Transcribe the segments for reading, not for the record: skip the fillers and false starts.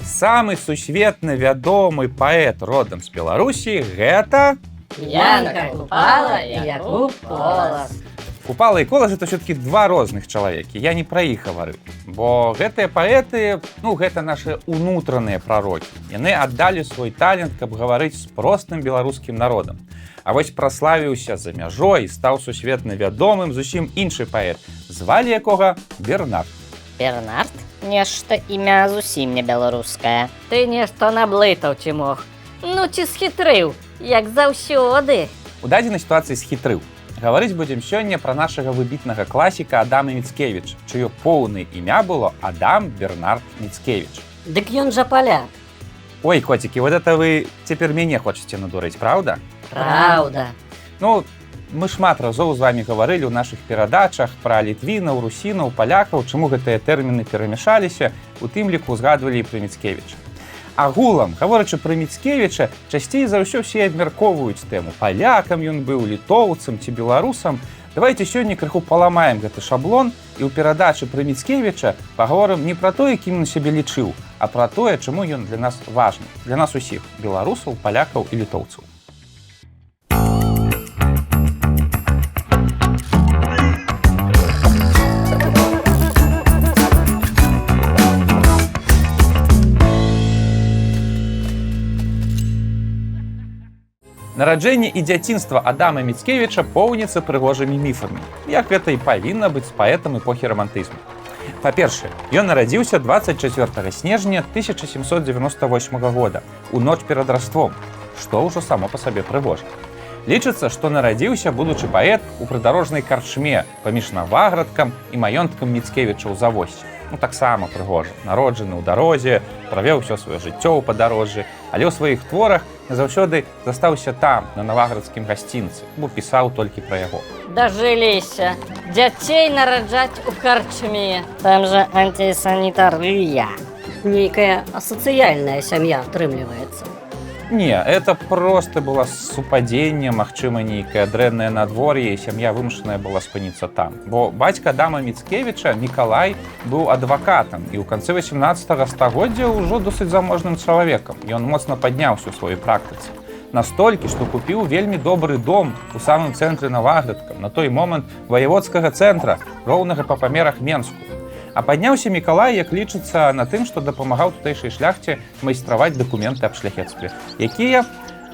Самы сусветна вядомы паэт родам з Беларусі гэта Янка Купала і Якуб Колас. Купала і Колас это ўсё-такі два розных чалавекі. Я не пра іх гаварыў, бо гэтыя паэты, гэта нашы ўнутраныя прарокі. Яны аддалі свой талент, каб гаварыць з простым беларускім народам. А вось праславіўся за мяжой, стаў сусветна вядомым зусім іншы паэт, звалі якога Бернард. Бернард? Нешта імя зусім не беларускае. Ты нешта наблытаў ці мог. Ну ці схітрыў, як заўсёды. У дадзенай сітуацыі схітрыў. Гаварыць будзем сёння пра нашага выбітнага класіка Адама Міцкевіча, чыё поўнае імя было Адам Бернард Міцкевіч. Дык ён жа паляк. Ой, коцікі, вот это вы цяпер мяне хочаце надурыць, праўда? Праўда. Ну, мы шмат разоў з вамі гаварылі ў нашых перадачах пра літвінаў, русінаў, палякаў, чаму гэтыя тэрміны перамяшаліся, у тым ліку згадвалі і пра Міцкевіча. Агулам, гаворачы пра Міцкевіча, часцей за ўсё ўсе абмяркоўваюць тэму. Палякам ён быў, літоўцам ці беларусам. Давайце сёння крыху паламаем гэты шаблон і ў перадачы пра Міцкевіча пагаворым не пра тое, кім ён сябе лічыў, а пра тое, чаму ён для нас важны, для нас усіх, беларусаў, палякаў і літоўцаў. Нараджэнне і дзяцінства Адама Міцкевіча поўніцца прыгожымі міфамі, як гэта і павінна быць з паэтам эпохі рамантызму. Па-першае, ён нарадзіўся 24 снежня 1798 года, у ноч перад Раством, што ўжо само па сабе прыгожа. Лічыцца, што нарадзіўся будучы паэт у прыдарожнай карчме паміж Наваградкам і маёнткам Міцкевіча ў Завоссі. Таксама прыгожа, народжаны ў дарозе, правёў усё сваё жыццё ў падарожжы, але ў сваіх творах заўсёды застаўся там, на наваградскім гасцінцы, бо пісаў толькі пра яго. Дажыліся. Дзяцей нараджаць у карчме. Там жа антисанітарыя. Нейкая асацыяльная сям'я атрымліваецца. Не, это проста было супадзенне, магчыма, нейкае дрэннае надвор'е, і сям'я вымушаная была спыніцца там. Бо бацька Адама Міцкевіча, Мікалай, быў адвакатам і ў канцы 18 стагоддзя ўжо досыць заможным чалавекам. Ён моцна падняўся ў сваёй практыцы. Настолькі, што купіў вельмі добры дом у самым цэнтры Наваградка, на той момант ваяводскага цэнтра, роўнага па памерах Менску. А падняўся Мікалай, як лічыцца, на тым, што дапамагаў тутэйшай шляхце майстраваць дакументы аб шляхецтве, якія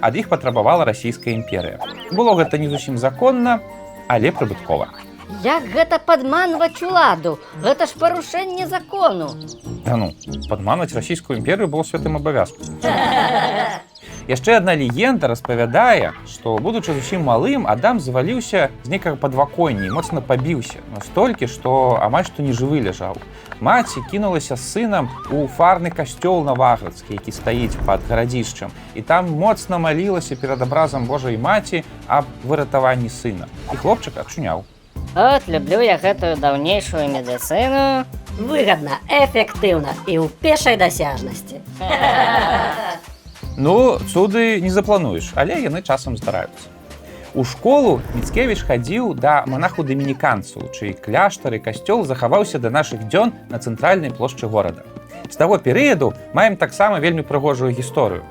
ад іх патрабавала расійская імперыя. Было гэта не зусім законна, але прыбыткова. Як гэта падманваць уладу? Гэта ж парушэнне закону. Да ну, падманваць расійскую імперыю было святым абавязкам. Яшчэ адна легенда распавядае, што, будучы зусім малым, Адам заваліўся з нейкага падваконня і моцна пабіўся, настолькі, што амаль што нежывы ляжаў. Маці кінулася з сынам у фарны касцёл наваградскі, які стаіць пад гарадзішчам, і там моцна малілася перад абразам Божай маці аб выратаванні сына. І хлопчык ачуняў. От люблю я гэтую даўнейшую медыцыну. Выгадна, эфектыўна і ў пешай дасяжнасці. Ну, цуды не заплануеш, але яны часам здараюцца. У школу Міцкевіч хадзіў да манаху-дамініканцаў, чый кляштар і касцёл захаваўся да нашых дзён на цэнтральнай плошчы горада. З таго перыяду маем таксама вельмі прыгожую гісторыю.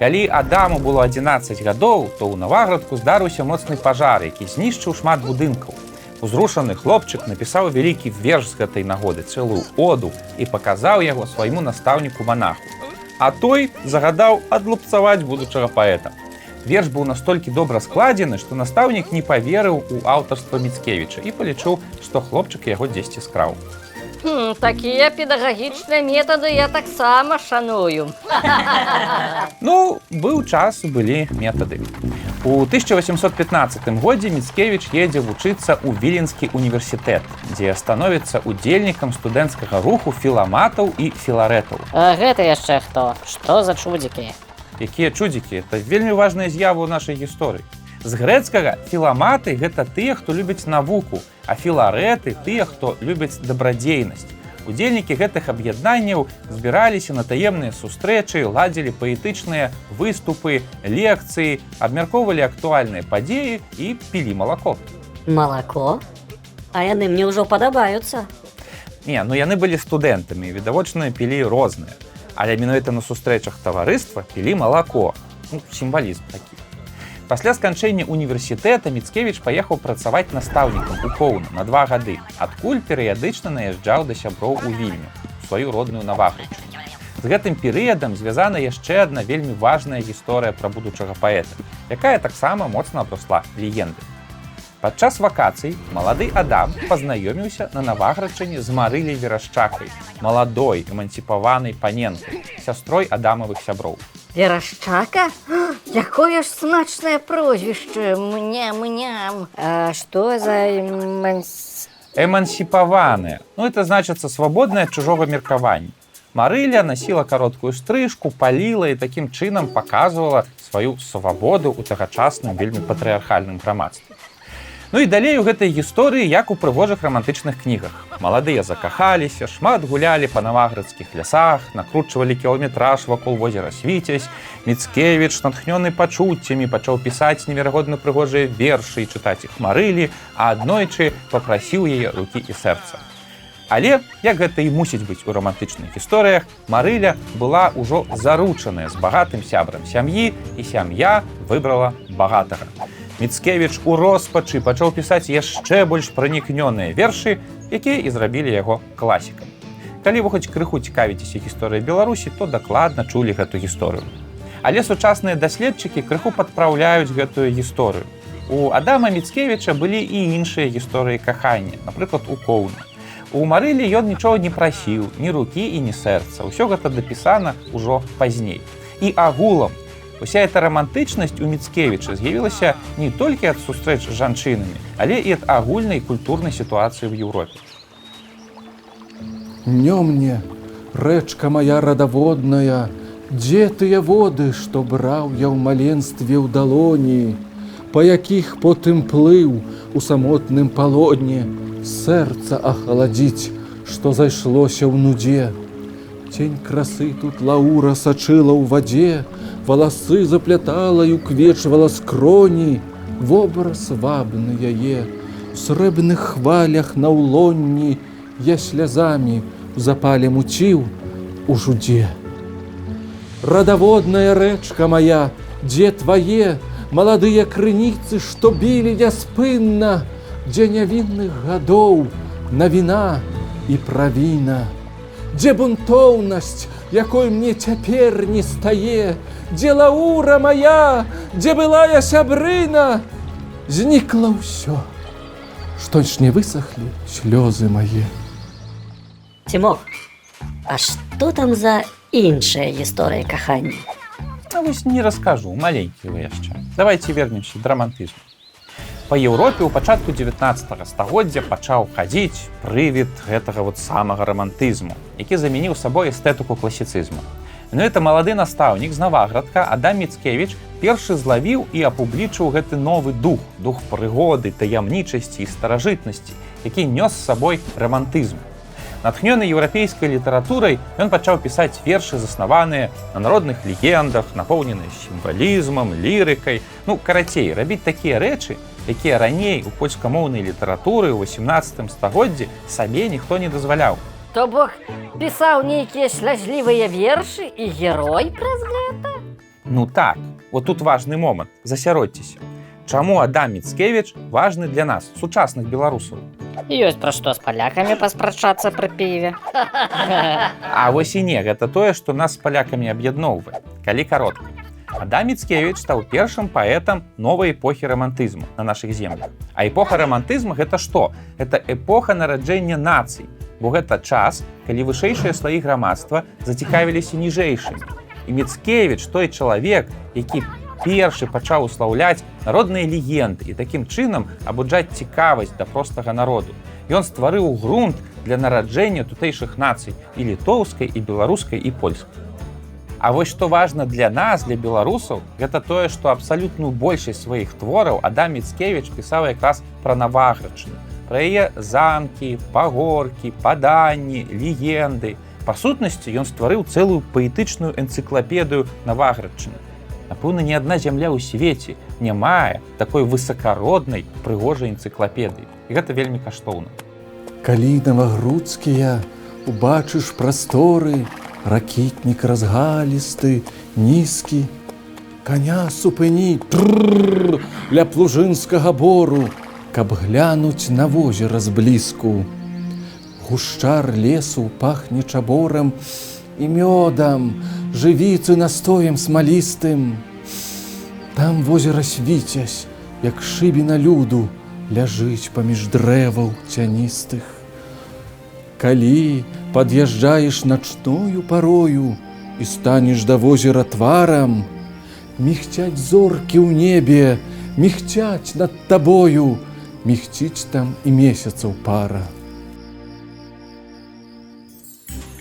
Калі Адаму было 11 гадоў, то ў Наваградку здарыўся моцны пажар, які знішчыў шмат будынкаў. Узрушаны хлопчык напісаў вялікі верш з гэтай нагоды, цэлую оду, і паказаў яго свайму настаўніку-манаху. А той загадаў адлупцаваць будучага паэта. Верш быў настолькі добра складзены, што настаўнік не паверыў у аўтарства Міцкевіча і палічыў, што хлопчык яго дзесьці скраў. Такія педагагічныя метады я таксама шаную. Ну, быў час, былі метады. У 1815 годзе Міцкевіч едзе вучыцца ў Віленскі універсітэт, дзе становіцца удзельнікам студэнцкага руху філаматаў і філарэтаў. А гэта яшчэ хто? Што за чудзікі? Якія чудзікі? Это вельмі важная з'ява ў нашай гісторыі. З грэцкага філаматы гэта тыя, хто любіць навуку, а філарэты тыя, хто любіць дабрадзейнасць. Удзельнікі гэтых аб'яднанняў збіраліся на таемныя сустрэчы, ладзілі паэтычныя выступы, лекцыі, абмяркоўвалі актуальныя падзеі і пілі малако. Малако? А яны мне ўжо падабаюцца. Не, ну яны былі студэнтамі, відавочна пілі розныя. Але менавіта на сустрэчах таварыства пілі малако. Сімвалізм такі. Пасля сканчэння універсітэта Міцкевіч паехаў працаваць настаўнікам у Коўна на 2 гады, адкуль перыядычна наязджаў да сяброў у Вільню, сваю родную Наваградчыну. З гэтым перыядам звязана яшчэ адна вельмі важная гісторыя пра будучага паэта, якая таксама моцна абросла легендай. Падчас вакацый малады Адам пазнаёміўся на Наваградчыне з Марыляй Верашчакай, маладой эмансіпаванай паненкай, сястрой Адамавых сяброў. Верашчака? Якое ж смачнае прозвішча, мням-мням. А што за Эмансіпаваная. Это значыцца свабодная ад чужога меркавання. Марыля насіла кароткую стрыжку, паліла і такім чынам паказвала сваю свабоду ў тагачасным вельмі патрыархальным грамадстве. І далей у гэтай гісторыі, як у прыгожых рамантычных кнігах. Маладыя закахаліся, шмат гулялі па наваградскіх лясах, накручвалі кіламетраж вакол возера Свіцязь. Міцкевіч, натхнёны пачуццямі, пачаў пісаць неверагодна прыгожыя вершы і чытаць іх Марылі, а аднойчы папрасіў яе рукі і сэрца. Але, як гэта і мусіць быць у рамантычных гісторыях, Марыля была ўжо заручаная з багатым сябрам сям'і, і сям'я выбрала багатага. Міцкевіч у роспачы пачаў пісаць яшчэ больш пранікнёныя вершы, якія і зрабілі яго класікам. Калі вы хоць крыху цікавіцеся гісторыяй Беларусі, то дакладна чулі гэту гісторыю. Але сучасныя даследчыкі крыху падпраўляюць гэтую гісторыю. У Адама Міцкевіча былі і іншыя гісторыі кахання, напрыклад, у Коўна. У Марылі ён нічога не прасіў, ні рукі і ні сэрца. Усё гэта дапісана ўжо пазней. І агулам, уся эта рамантычнасць у Міцкевіча з'явілася не толькі ад сустрэч з жанчынамі, але і ад агульнай культурнай сітуацыі ў Еўропе. Не мне, рэчка моя родоводная, дзе тыя воды, што браў я ў маленстве ў далоні, па якіх потым плыў у самотным палодне, сэрца ахаладзіць, што зайшлося ў нудзе. Тень красы тут лаура сачыла ў вадзе, валасы заплятала і уквечвала скроні, вобраз вабны яе, у срэбных хвалях на ўлонні я слязамі у запале муціў у жудзе. Радаводная рэчка моя, дзе твае маладыя крыніцы, што білі няспынна, дзе нявінных гадоў навіна і правіна. Дзе бунтоўнасць, якой мне цяпер не стае, дзе лаура моя, дзе былая сябрына, знікла ўсё, што ж не высохлі слёзы мае. Тимох, а што там за іншая гісторыя кахання? Вось не раскажу, маленькі вы яшчэ. Давайте вернемся да рамантызму. Па Еўропе ў пачатку 19 стагоддзя пачаў хадзіць прывід гэтага самага рамантызму, які заменіў сабой эстэтыку класіцызму. Это малады настаўнік з Наваградка Адам Міцкевіч першы злавіў і апублічыў гэты новы дух прыгоды, таямнічасці і старажытнасці, які нёс з сабой рамантызм. Натхнёны еўрапейскай літаратурай, ён пачаў пісаць вершы, заснаваныя на народных легендах, напоўненыя сімвалізмам, лірыкай. Карацей, рабіць такія рэчы, якія раней у польскамоўнай літаратуры ў 18 стагоддзі сабе ніхто не дазваляў. То бок пісаў нейкія слязлівыя вершы і герой праз гэта? Так, вот тут важны момант, засяродзьцеся. Чаму Адам Міцкевіч важны для нас, сучасных беларусаў? Ёсць пра што з палякамі паспрачацца пры піве. А вось і не, гэта тое, што нас з палякамі аб'ядноўвае. Калі каротка. Адам Міцкевіч стаў першым паэтам новай эпохі рамантызму на нашых землях. А эпоха рамантызму гэта што? Гэта эпоха нараджэння нацый, бо гэта час, калі вышэйшыя слаі грамадства зацікавіліся ніжэйшымі. І Міцкевіч той чалавек, які першы пачаў услаўляць народныя легенды і такім чынам абуджаць цікавасць да простага народу. Ён стварыў грунт для нараджэння тутэйшых нацый і літоўскай, і беларускай, і польскай. А вось што важна для нас, для беларусаў, гэта тое, што абсалютную большасць сваіх твораў Адам Міцкевіч пісаў якраз пра Наваградчыну, пра яе замкі, пагоркі, паданні, легенды. Па сутнасці ён стварыў цэлую паэтычную энцыклапедыю Наваградчыны. Напэўна, ні адна зямля ў свеце не мае такой высакароднай, прыгожай энцыклапедыі. І гэта вельмі каштоўна. Калі навагрудскія убачыш прасторы, Ракітнік разгалісты, нізкі, коня супыні трррр, ля плужынскага бору, каб глянуць на возера зблізку. Гушчар лесу пахне чаборам і мёдам, жывіцы настоем смалістым. Там возера свіцясь, як шыбіна люду, ляжыць паміж дрэваў цяністых. Калі пад'язджаеш начною парою і станеш да возера тварам, мігцяць зоркі ў небе, мігцяць над табою, мігціць там і месяцаў пара.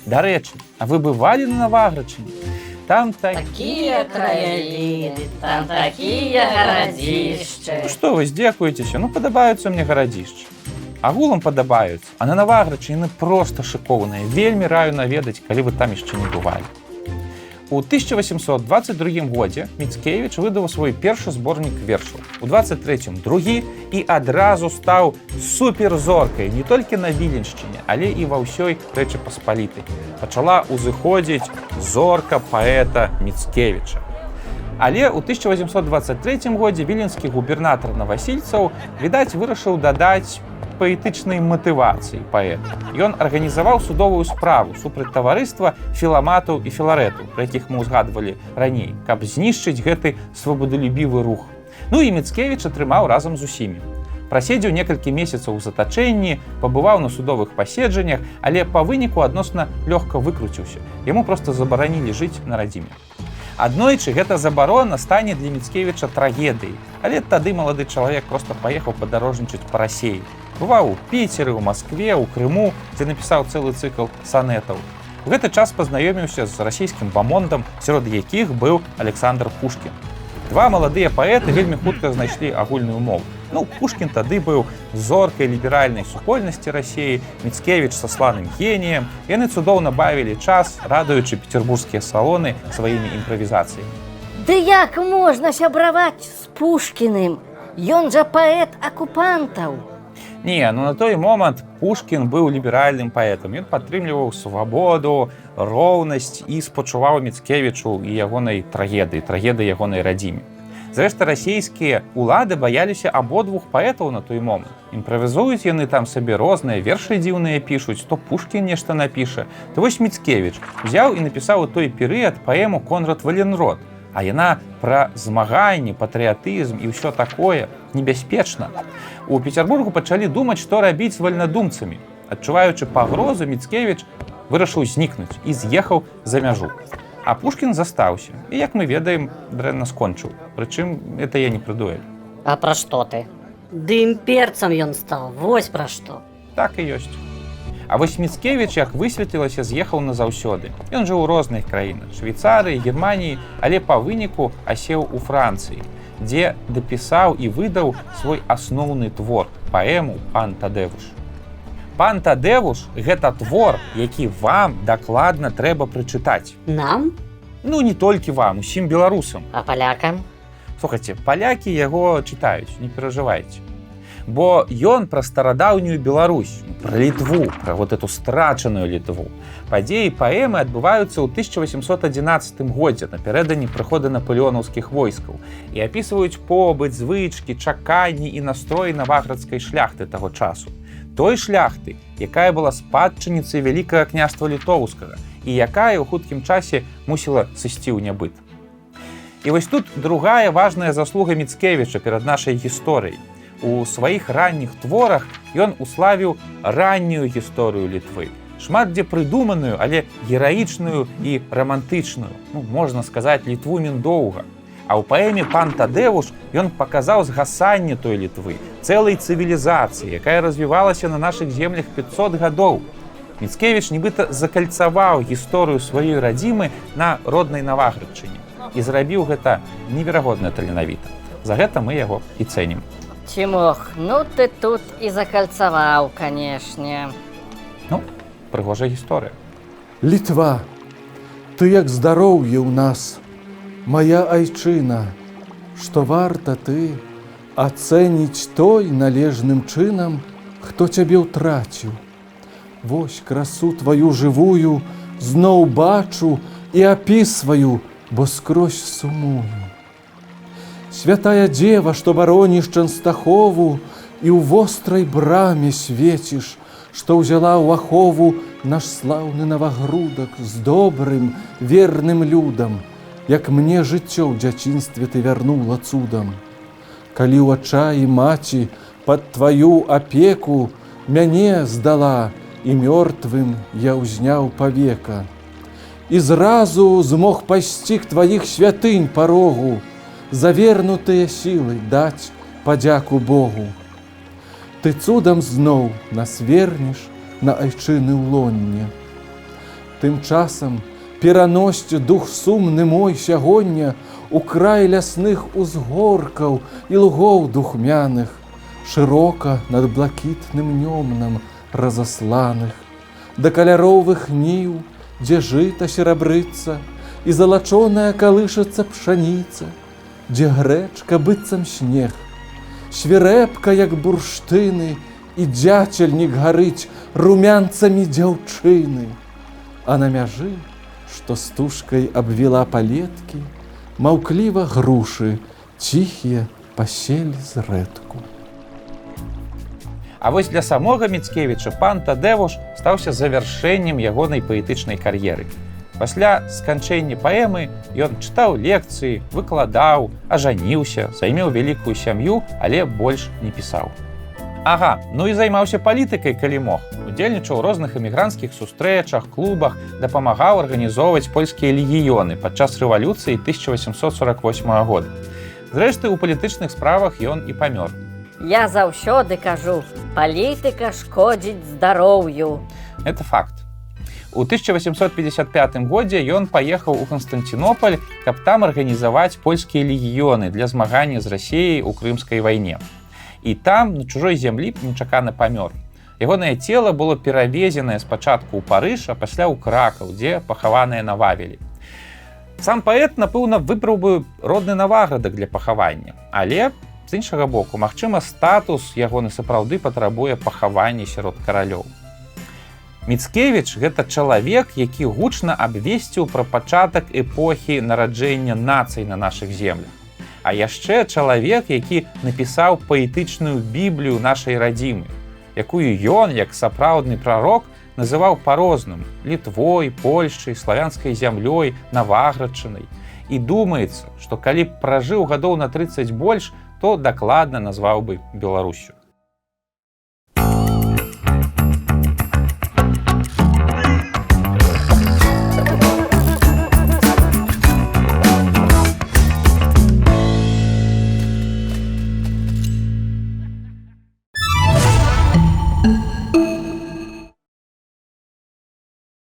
Дарэчы, а вы бывалі на Наваграчыне? Там Такія краявіды, там такія гарадзішчы. Што вы здзекуецеся? Ну, падабаюцца мне гарадзішчы. Агулам падабаюцца, а на Наваграчы яны проста шыкоўныя. Вельмі раю наведаць, калі вы там яшчэ не бывалі. У 1822 годзе Міцкевіч выдаў свой першы зборнік вершаў. У 23-м другі і адразу стаў суперзоркай не толькі на Віленшчыне, але і ва ўсёй Рэчы Паспалітай. Пачала ўзыходзіць зорка паэта Міцкевіча. Але ў 1823 годзе віленскі губернатар Навасільцаў, відаць, вырашыў дадаць паэтычнай матывацыі паэта. Ён арганізаваў судовую справу супраць таварыства філаматаў і філарэтаў, пра якіх мы ўзгадвалі раней, каб знішчыць гэты свабодалюбівы рух. Ну і Міцкевіч атрымаў разам з усімі. Праседзеў некалькі месяцаў у затачэнні, пабываў на судовых паседжаннях, але па выніку адносна лёгка выкруціўся. Яму проста забаранілі жыць на радзіме. Аднойчы гэта забарона стане для Міцкевіча трагедыяй, але тады малады чалавек проста паехаў падарожнічаць па Расіі. Бываў у Піцеры, у Маскве, у Крыму, дзе напісаў цэлы цыкл санетаў. У гэты час пазнаёміўся з расійскім бамондам, сярод якіх быў Александр Пушкін. Два маладыя паэты вельмі хутка знайшлі агульную мову. Ну, Пушкін тады быў зоркай ліберальнай супольнасці Расіі, Міцкевіч са сланым геніем. Яны цудоўна бавілі час, радуючы петербургскія салоны сваімі імправізацыямі. Ды як можна сябраваць з Пушкіным? Ён жа паэт акупантаў. Не, ну на той момант Пушкін быў ліберальным паэтам. Ён падтрымліваў свабоду, роўнасць і спачуваў Міцкевічу і ягонай трагедыі ягонай радзіме. Зрэшты, расійскія ўлады баяліся абодвух паэтаў на той момант. Імправізуюць яны там сабе розныя вершы дзіўныя пішуць, то Пушкін нешта напіша. То вось Міцкевіч взяў і напісаў у той перыяд паэму «Конрад Валенрод». А яна пра змаганне, патрыятызм і ўсё такое небяспечна. У Петербургу пачалі думаць, што рабіць з вальнадумцамі. Адчуваючы пагрозу, Міцкевіч вырашыў знікнуць і з'ехаў за мяжу. А Пушкін застаўся. І, як мы ведаем, дрэнна скончыў. Прычым, это я не прыдуэль. А пра што ты? Ды імперцам ён стаў, вось пра што. Так і ёсць. А вось Міцкевіч, як высветлілася, з'ехаў назаўсёды. Ён жыў у розных краінах, Швейцарыі, Германіі, але па выніку асеў у Францыі, дзе дапісаў і выдаў свой асноўны твор – паэму «Пан Тадэвуш». «Пан Тадэвуш» – гэта твор, які вам дакладна трэба прачытаць. Нам? Ну, не толькі вам, усім беларусам. А палякам? Слухайце, палякі яго чытаюць, не перажывайце. Бо ён пра старадаўнюю Беларусь, пра Літву, пра вот эту страчаную Літву. Падзеі паэмы адбываюцца ў 1811 годзе, напярэдадні прыхода напалеонаўскіх войскаў, і апісваюць побыт, звычкі, чаканні і настроі наваградскай шляхты таго часу. Той шляхты, якая была спадчыніцай Вялікага княства Літоўскага і якая ў хуткім часе мусіла сысці ў нябыт. І вось тут другая важная заслуга Міцкевіча перад нашай гісторыяй. У сваіх ранніх творах ён уславіў раннюю гісторыю Літвы. Шмат дзе прыдуманую, але гераічную і рамантычную. Ну, можна сказаць, Літву міндоўга. А ў паэме «Пан Тадэвуш» ён паказаў згасанне той Літвы, цэлай цывілізацыі, якая развівалася на нашых землях 500 гадоў. Міцкевіч нібыта закальцаваў гісторыю сваёй радзімы на роднай Наваградчыне і зрабіў гэта неверагодна таленавіта. За гэта мы яго і цэнім. Цімох, ну ты тут і закальцаваў, канешне. Ну, прыгожая гісторыя. Літва, ты як здароўе ў нас, моя айчына, што варта ты ацэніць той належным чынам, хто цябе ўтраціў. Вось красу тваю жывую зноў бачу і апісваю, бо скрозь сумую. Святая Дева, што бароніш Чэнстахову, і ў вострай браме свеціш, што ўзяла ў ахову наш слаўны навагрудак з добрым, верным людам, як мне жыццё ў дзяцінстве ты вярнула цудам. Калі ў адчаі маці пад тваю апеку мяне здала, і мёртвым я ўзняў павека. І зразу змог пайсці к тваіх святынь парогу, завернутыя сілы даць падзяку Богу. Ты цудам зноў нас вернеш на айчыны ўлонне. Тым часам пераносць дух сумны мой сягоння у край лясных узгоркаў і лугоў духмяных, шырока над блакітным нёмнам разасланых, да каляровых ніў, дзе жыта серабрыцца і залачоная калышацца пшаніца, дзе грэчка быццам снег, свірэпка, як бурштыны, і дзяцельнік гарыць румянцамі дзяўчыны. А на мяжы, што стужкай абвіла палеткі, маўкліва грушы ціхія паселі зрэдку. А вось для самога Міцкевіча пан Тадэвуш стаўся завяршэннем ягонай паэтычнай кар'еры. Пасля сканчэння паэмы ён чытаў лекцыі, выкладаў, ажаніўся, займеў вялікую сям'ю, але больш не пісаў. Ага, ну і займаўся палітыкай, калі мог. Удзельнічаў у розных эмігранцкіх сустрэчах, клубах, дапамагаў арганізоўваць польскія легіёны падчас рэвалюцыі 1848 года. Зрэшты, у палітычных справах ён і памёр. Я заўсёды кажу, палітыка шкодзіць здароўю. Это факт. У 1855 годзе ён паехаў у Канстанцінопаль, каб там арганізаваць польскія легіёны для змагання з Расіяй у Крымскай вайне. І там, на чужой зямлі, нечакана памёр. Ягонае цела было перавезенае спачатку ў Парыж, а пасля ў Кракаў, дзе пахаванае на Вавелі. Сам паэт, напэўна, выбраў бы родны наваградак для пахавання, але, з іншага боку, магчыма, статус ягоны сапраўды патрабуе пахавання сярод каралёў. Міцкевіч – гэта чалавек, які гучна абвесціў пра пачатак эпохі нараджэння нацый на нашых землях. А яшчэ чалавек, які напісаў паэтычную біблію нашай радзімы, якую ён, як сапраўдны прарок, называў па-рознаму – Літвой, Польшчай, славянскай зямлёй, Наваградчынай. І думаецца, што калі б пражыў гадоў на 30 больш, то дакладна назваў бы Беларуссю.